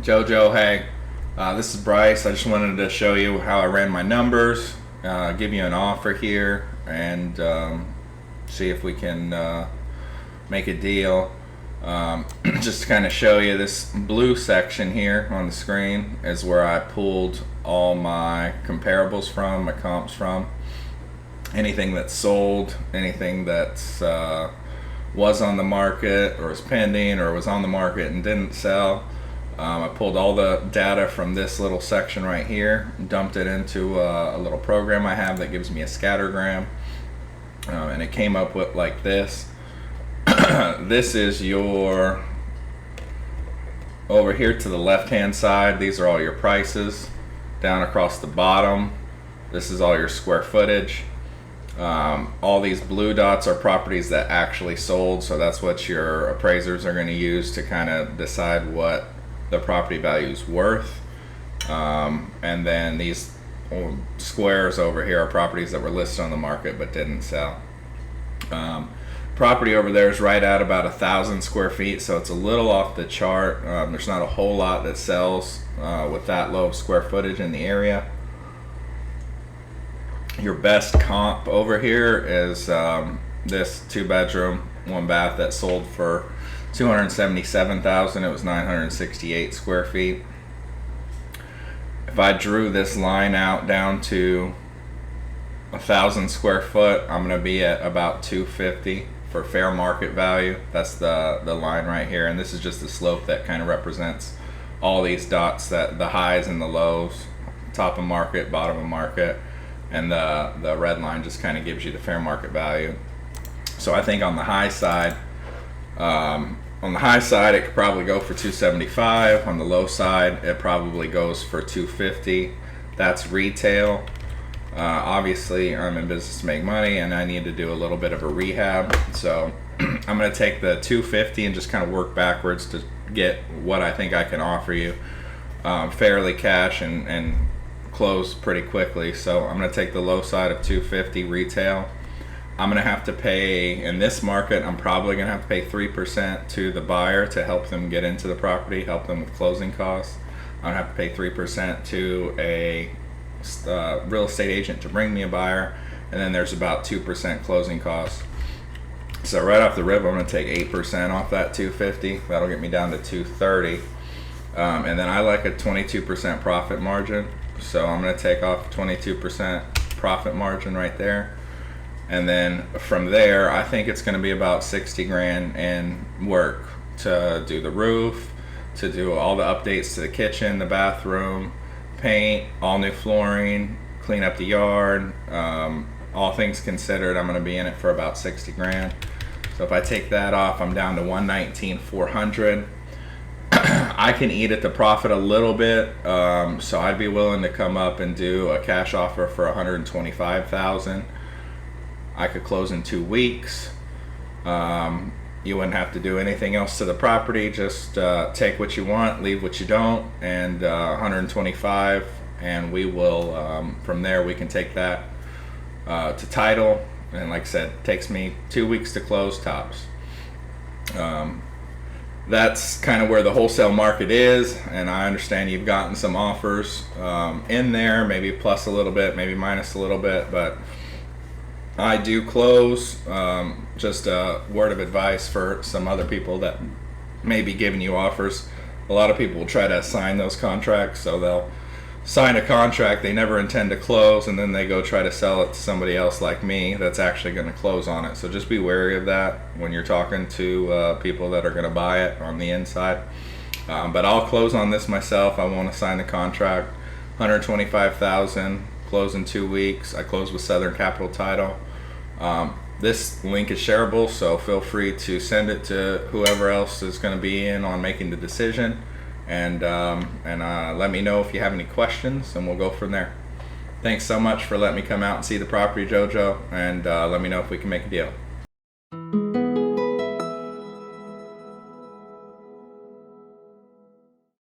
JoJo, hey, this is Bryce. I just wanted to show you how I ran my numbers, give you an offer here, and see if we can make a deal. Just to kind of show you, this blue section here on the screen is where I pulled all my comparables from, my comps from. Anything that's sold, anything that's was on the market or is pending or was on the market and didn't sell. I pulled all the data from this little section right here, dumped it into a little program I have that gives me a scattergram, and it came up with like this. This is your, over here to the left hand side, these are all your prices. Down across the bottom, this is all your square footage. All these blue dots are properties that actually sold, so that's what your appraisers are going to use to kind of decide what the property value is worth. And then these squares over here are properties that were listed on the market but didn't sell. Property over there is right at about 1,000 square feet, so it's a little off the chart. There's not a whole lot that sells with that low of square footage in the area. Your best comp over here is this 2-bedroom, 1-bath that sold for $277,000. It was 968 square feet. If I drew this line out down to 1,000 square foot, I'm going to be at about 250 for fair market value. That's the line right here, and this is just the slope that kind of represents all these dots, that the highs and the lows, top of market, bottom of market. And the red line just kind of gives you the fair market value. So I think on the high side, it could probably go for 275. On the low side, it probably goes for 250. That's retail. Obviously, I'm in business to make money, and I need to do a little bit of a rehab. So I'm going to take the 250 and just kind of work backwards to get what I think I can offer you fairly cash and close pretty quickly. So I'm going to take the low side of 250 retail. I'm going to have to pay, in this market, I'm probably going to have to pay 3% to the buyer to help them get into the property, help them with closing costs. I'm going to have to pay 3% to a real estate agent to bring me a buyer, and then there's about 2% closing costs. So right off the rip, I'm going to take 8% off that 250. That'll get me down to 230. And then I like a 22% profit margin. So I'm going to take off 22% profit margin right there. And then from there, I think it's going to be about 60 grand in work to do the roof, to do all the updates to the kitchen, the bathroom, paint, all new flooring, clean up the yard. All things considered, I'm going to be in it for about 60 grand. So if I take that off, I'm down to 119,400. I can eat at the profit a little bit, so I'd be willing to come up and do a cash offer for 125,000. I could close in 2 weeks. You wouldn't have to do anything else to the property. Just take what you want, leave what you don't, and 125, and we will. From there, we can take that to title, and like I said, it takes me 2 weeks to close tops. That's kind of where the wholesale market is, and I understand you've gotten some offers in there, maybe plus a little bit, maybe minus a little bit, but I do close. Just a word of advice for some other people that may be giving you offers. A lot of people will try to sign those contracts, so they'll sign a contract they never intend to close, and then they go try to sell it to somebody else like me that's actually going to close on it. So just be wary of that when you're talking to people that are going to buy it on the inside. But I'll close on this myself. I want to sign the contract. 125,000, close in 2 weeks. I close with Southern Capital Title. This link is shareable, so feel free to send it to whoever else is going to be in on making the decision. And let me know if you have any questions, and we'll go from there. Thanks so much for letting me come out and see the property, JoJo, and let me know if we can make a deal.